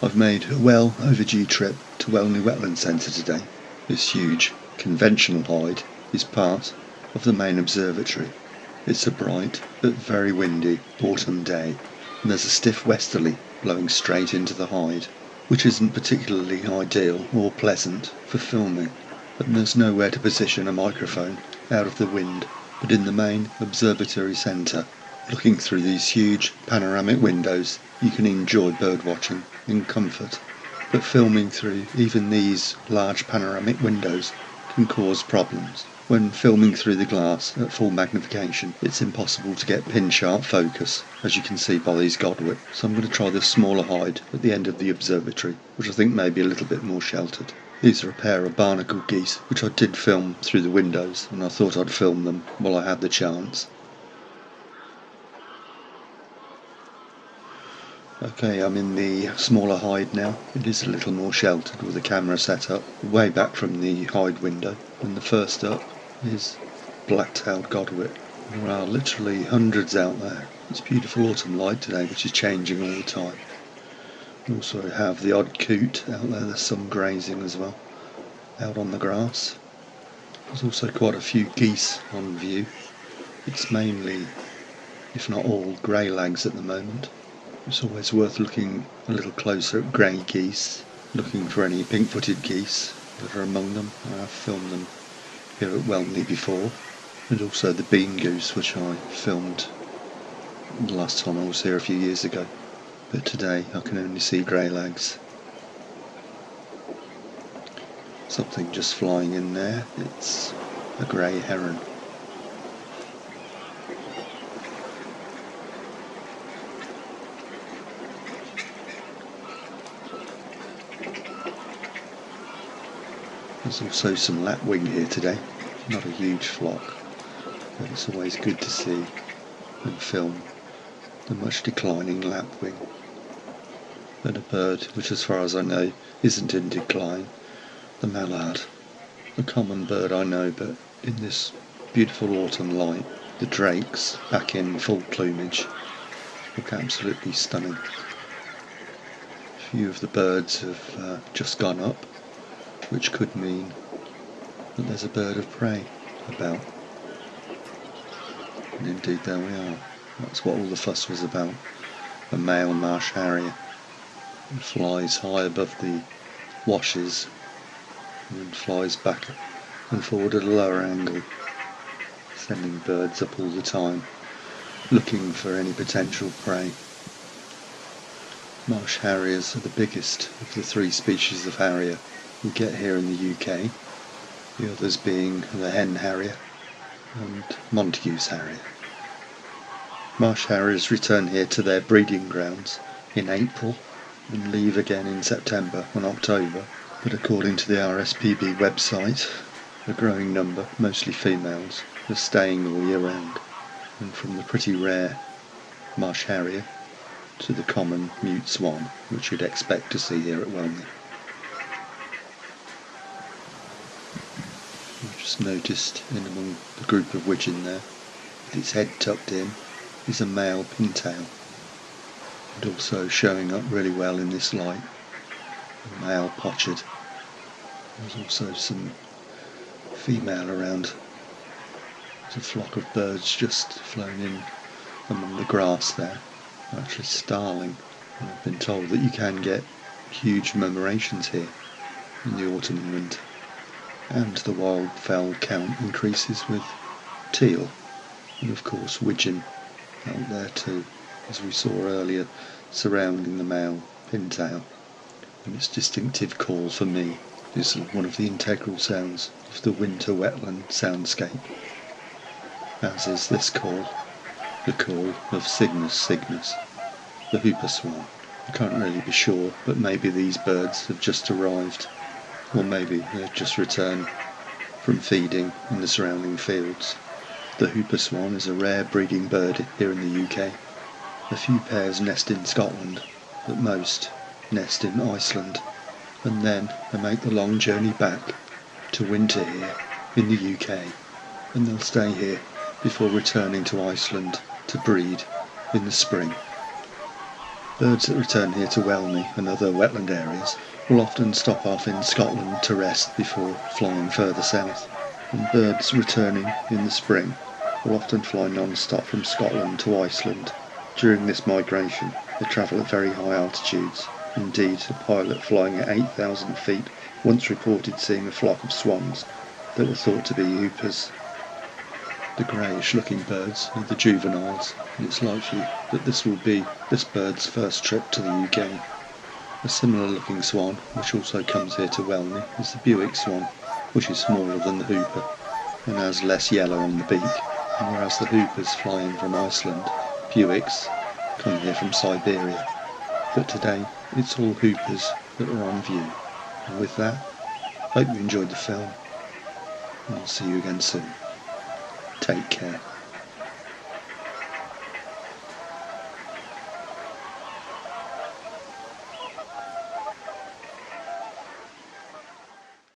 I've made a well overdue trip to Welney Wetlands Centre today. This huge, conventional hide is part of the main observatory. It's a bright but very windy autumn day, and there's a stiff westerly blowing straight into the hide, which isn't particularly ideal or pleasant for filming, and there's nowhere to position a microphone out of the wind but in the main observatory centre. Looking through these huge panoramic windows, you can enjoy bird watching in comfort, but filming through even these large panoramic windows can cause problems. When filming through the glass at full magnification, it's impossible to get pin-sharp focus, as you can see by these godwit. So I'm going to try this smaller hide at the end of the observatory, which I think may be a little bit more sheltered. These are a pair of barnacle geese, which I did film through the windows, and I thought I'd film them while I had the chance. Okay, I'm in the smaller hide now. It is a little more sheltered with the camera set up way back from the hide window, and the first up is black-tailed godwit. There are literally hundreds out there. It's beautiful autumn light today, which is changing all the time. We also have the odd coot out there. There's some grazing as well out on the grass. There's also quite a few geese on view. It's mainly, if not all, grey lags at the moment. It's always worth looking a little closer at grey geese, looking for any pink-footed geese that are among them. I've filmed them here at Welney before, and also the bean goose, which I filmed the last time I was here a few years ago, but today I can only see grey lags. Something just flying in there. It's a grey heron. There's also some lapwing here today. Not a huge flock, but it's always good to see and film the much declining lapwing. And a bird which, as far as I know, isn't in decline, the mallard. A common bird I know, but in this beautiful autumn light, the drakes, back in full plumage, look absolutely stunning. A few of the birds have just gone up, which could mean that there's a bird of prey about. And indeed there we are. That's what all the fuss was about. A male marsh harrier. It flies high above the washes and flies back and forward at a lower angle, sending birds up all the time, looking for any potential prey. Marsh harriers are the biggest of the three species of harrier we get here in the UK, the others being the hen harrier and Montagu's harrier. Marsh harriers return here to their breeding grounds in April and leave again in September and October, but according to the RSPB website, a growing number, mostly females, are staying all year round, and from the pretty rare marsh harrier to the common mute swan, which you'd expect to see here at Welney. I've just noticed in among the group of widgeon there, with its head tucked in, is a male pintail, and also showing up really well in this light, a male pochard. There's also some female around. There's a flock of birds just flown in among the grass there. They're actually starling, and I've been told that you can get huge murmurations here in the autumn and winter. And the wild fowl count increases with teal, and of course widgeon out there too, as we saw earlier, surrounding the male pintail. And its distinctive call for me is one of the integral sounds of the winter wetland soundscape, as is this call, the call of Cygnus cygnus, the hooper swan. I can't really be sure, but maybe these birds have just arrived, or maybe they've just returned from feeding in the surrounding fields. The hooper swan is a rare breeding bird here in the UK. A few pairs nest in Scotland, but most nest in Iceland, and then they make the long journey back to winter here in the UK, and they'll stay here before returning to Iceland to breed in the spring. Birds that return here to Welney and other wetland areas will often stop off in Scotland to rest before flying further south, and birds returning in the spring will often fly non-stop from Scotland to Iceland. During this migration they travel at very high altitudes. Indeed, a pilot flying at 8,000 feet once reported seeing a flock of swans that were thought to be hoopers. The greyish looking birds are the juveniles, and it's likely that this will be this bird's first trip to the UK. A similar looking swan, which also comes here to Welney, is the Buick swan, which is smaller than the hooper and has less yellow on the beak, and whereas the hoopers fly in from Iceland, Buicks come here from Siberia. But today it's all hoopers that are on view. And with that, hope you enjoyed the film, and I'll see you again soon. Take care.